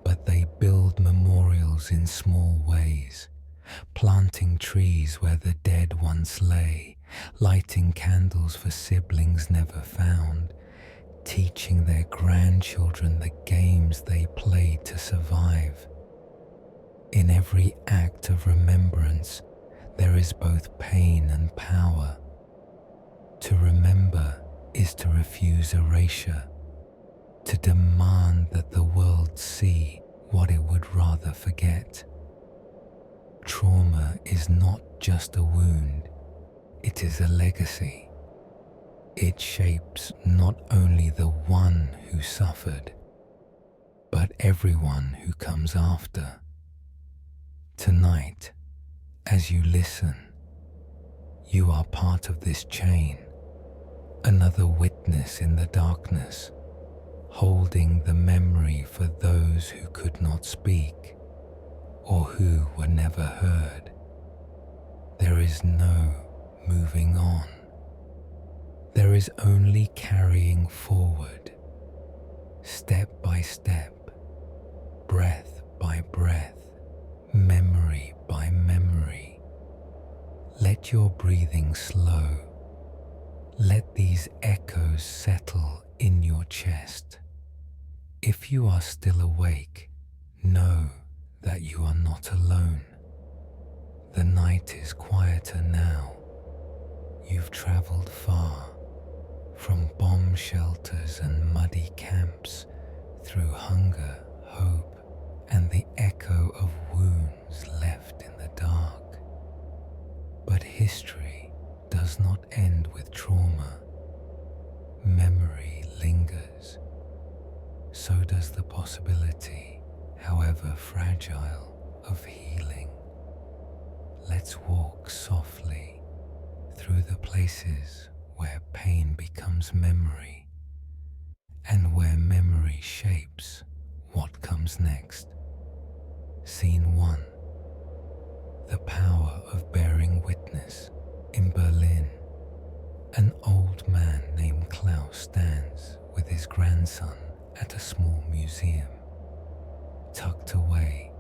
but they build memorials in small ways, planting trees where the dead once lay, lighting candles for siblings never found, teaching their grandchildren the games they played to survive. In every act of remembrance, there is both pain and power. To remember is to refuse erasure, to demand that the world see what it would rather forget. Trauma is not just a wound, it is a legacy. It shapes not only the one who suffered, but everyone who comes after. Tonight, as you listen, you are part of this chain, another witness in the darkness, holding the memory for those who could not speak or who were never heard. There is no moving on. There is only carrying forward, step by step, breath by breath, memory by memory. Let your breathing slow. Let these echoes settle in your chest. If you are still awake, know that you are not alone. The night is quieter now. You've traveled far, from bomb shelters and muddy camps, through hunger, hope, and the echo of wounds left in the dark. But history does not end with trauma. Memory lingers. So does the possibility, however fragile, of healing. Let's walk softly through the places where pain becomes memory and where memory shapes what comes next. Scene 1. The power of bearing witness. In Berlin, an old man named Klaus stands with his grandson at a small museum. Tucked away,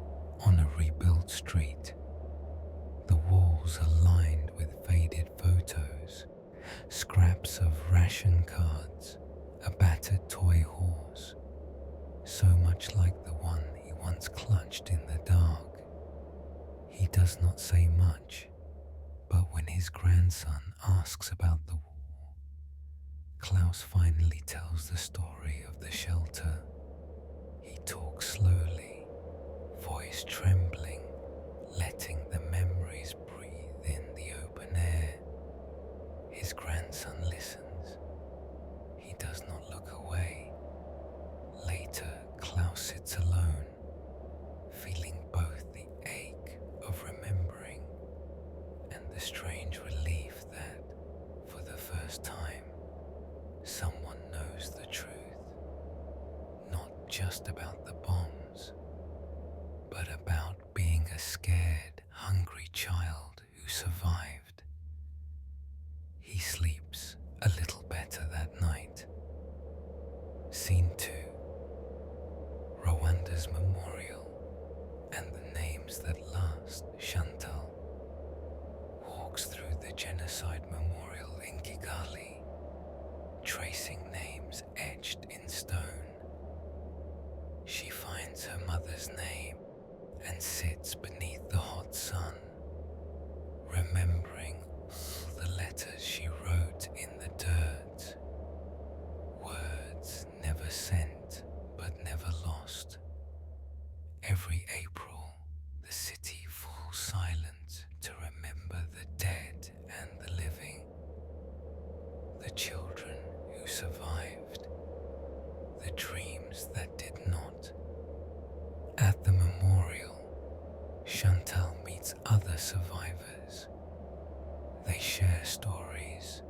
ration cards, a battered toy horse, so much like the one he once clutched in the dark. He does not say much, but when his grandson asks about the war, Klaus finally tells the story of the shelter. He talks slowly, voice trembling, letting the memories breathe in the open air. His grandson listens. He does not look away. Later, Klaus sits alone, feeling both the ache of remembering and the strange relief that, for the first time, someone knows the truth. Not just about the bombs, but about being a scared, hungry child who survived. He sleeps a little better that night. Scene 2. Rwanda's memorial and the names that last. Chantal walks through the genocide memorial in Kigali, tracing names etched in stone. She finds her mother's name and sits beneath the hot sun, remembering all the letters she wrote in the dirt. Words never sent, but never lost. Every April, the city falls silent to remember the dead and the living, the children who survived, the dreams that did not. At the memorial, Chantal meets other survivors. They share stories,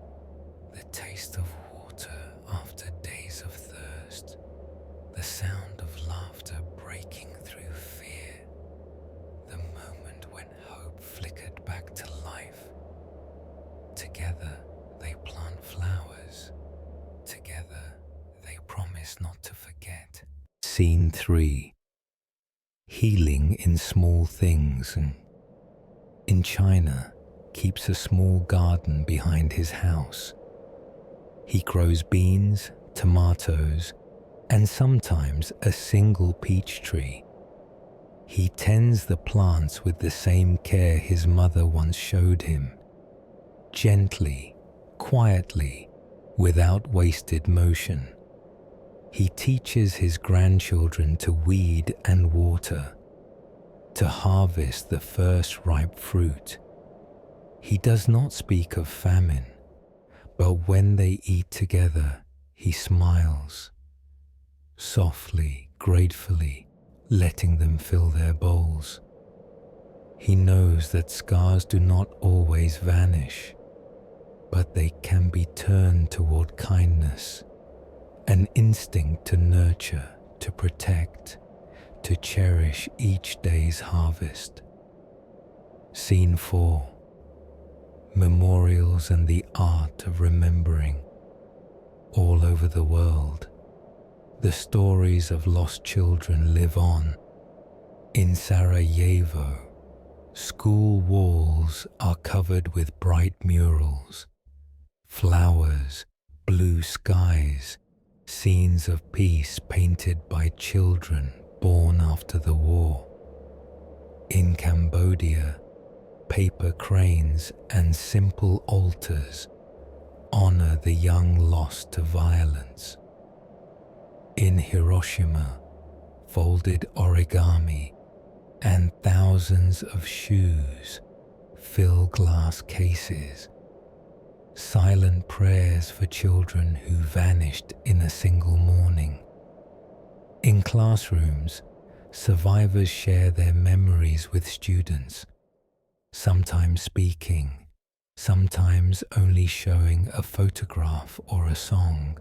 the taste of water after days of thirst, the sound of laughter breaking through fear, the moment when hope flickered back to life. Together, they plant flowers. Together, they promise not to forget. Scene 3. Healing in small things. In China, keeps a small garden behind his house. He grows beans, tomatoes, and sometimes a single peach tree. He tends the plants with the same care his mother once showed him, gently, quietly, without wasted motion. He teaches his grandchildren to weed and water, to harvest the first ripe fruit. He does not speak of famine, but when they eat together, he smiles, softly, gratefully, letting them fill their bowls. He knows that scars do not always vanish, but they can be turned toward kindness, an instinct to nurture, to protect, to cherish each day's harvest. Scene 4. Memorials and the art of remembering. All over the world, the stories of lost children live on. In Sarajevo, school walls are covered with bright murals, flowers, blue skies, scenes of peace painted by children born after the war. In Cambodia, paper cranes and simple altars honor the young lost to violence. In Hiroshima, folded origami and thousands of shoes fill glass cases, silent prayers for children who vanished in a single morning. In classrooms, survivors share their memories with students, sometimes speaking, sometimes only showing a photograph or a song.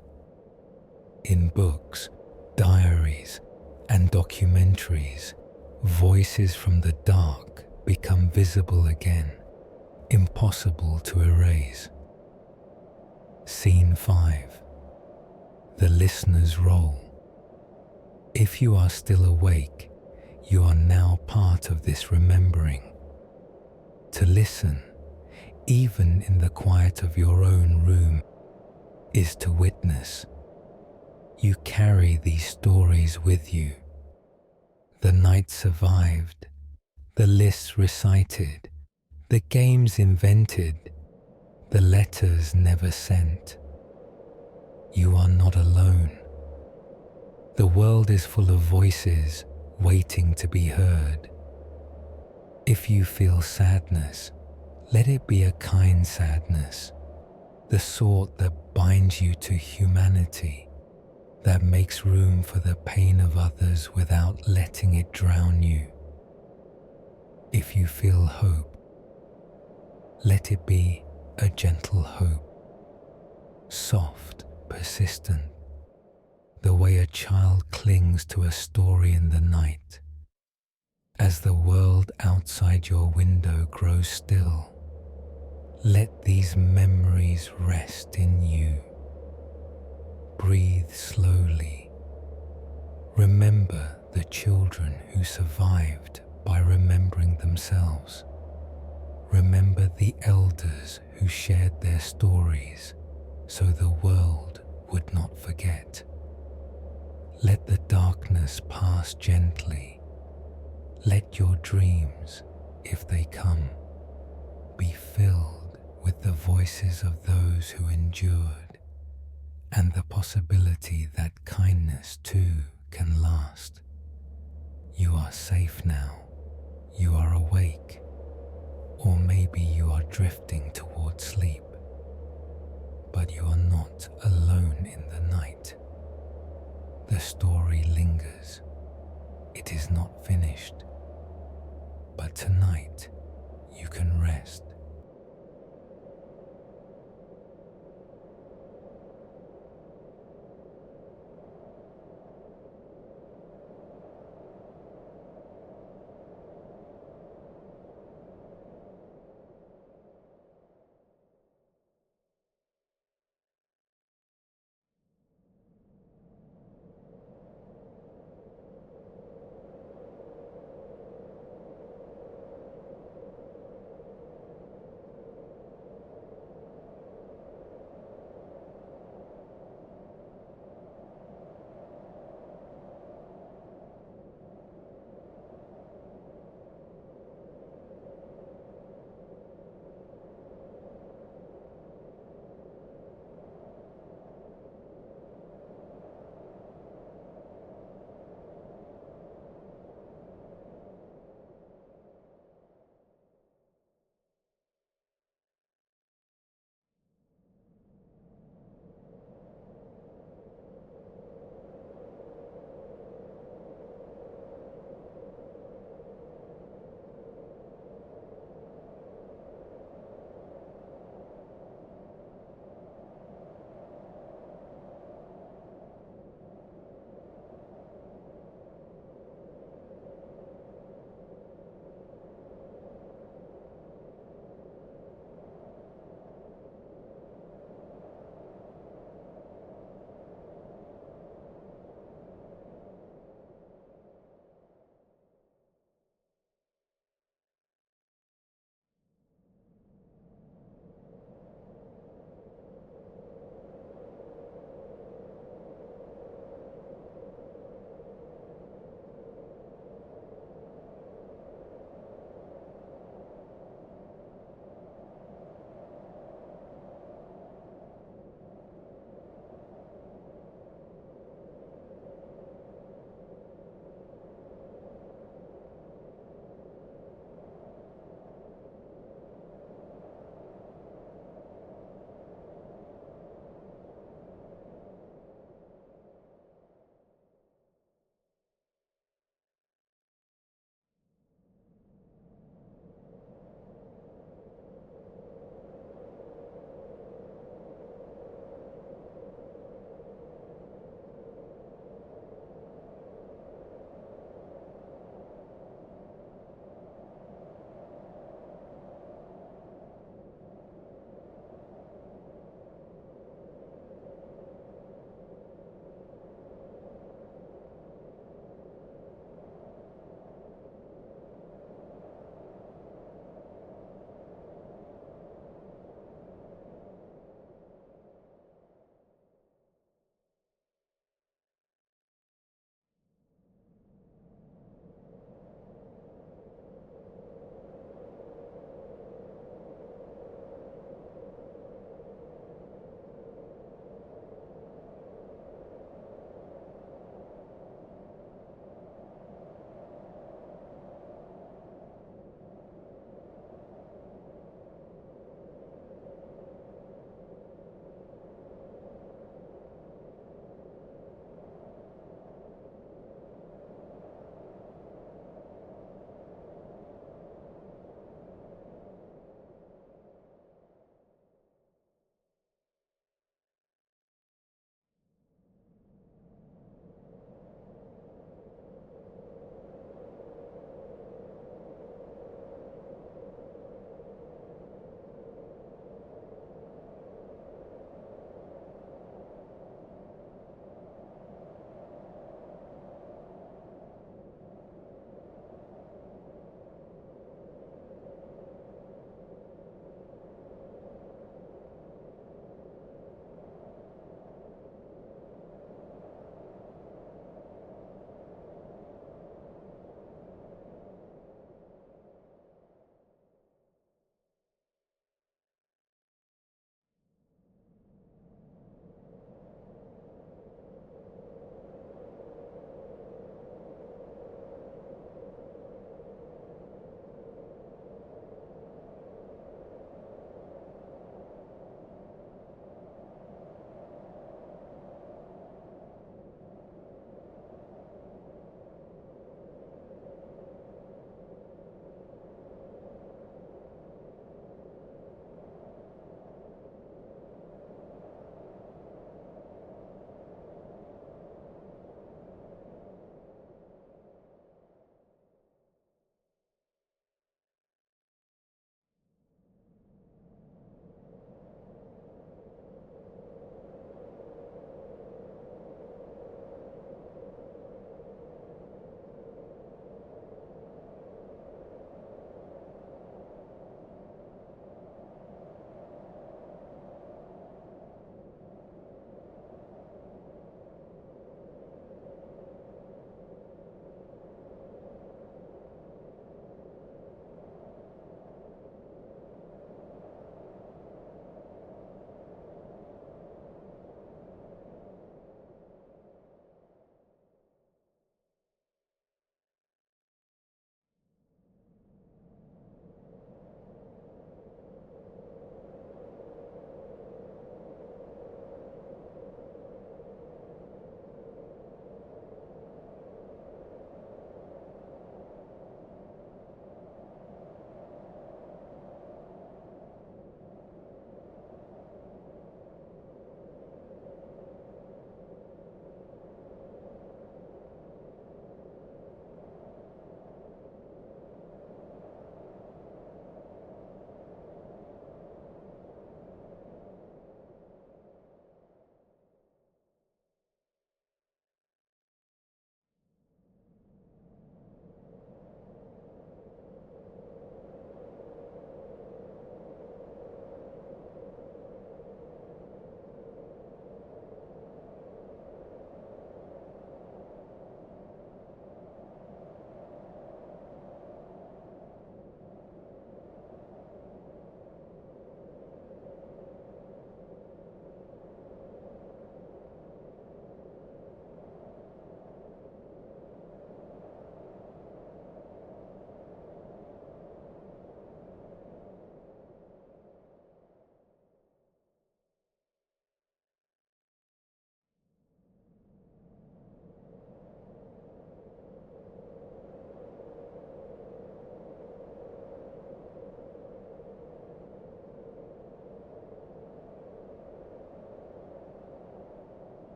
In books, diaries, and documentaries, voices from the dark become visible again, impossible to erase. Scene 5. The listener's role. If you are still awake, you are now part of this remembering. To listen, even in the quiet of your own room, is to witness. You carry these stories with you. The night survived, the lists recited, the games invented, the letters never sent. You are not alone. The world is full of voices waiting to be heard. If you feel sadness, let it be a kind sadness, the sort that binds you to humanity, that makes room for the pain of others without letting it drown you. If you feel hope, let it be a gentle hope, soft, persistent, the way a child clings to a story in the night. As the world outside your window grows still, let these memories rest in you. Breathe slowly. Remember the children who survived by remembering themselves. Remember the elders who shared their stories so the world would not forget. Let the darkness pass gently. Let your dreams, if they come, be filled with the voices of those who endured and the possibility that kindness too can last. You are safe now. You are awake. Or maybe you are drifting toward sleep. But you are not alone in the night. The story lingers. It is not finished. But tonight you can rest.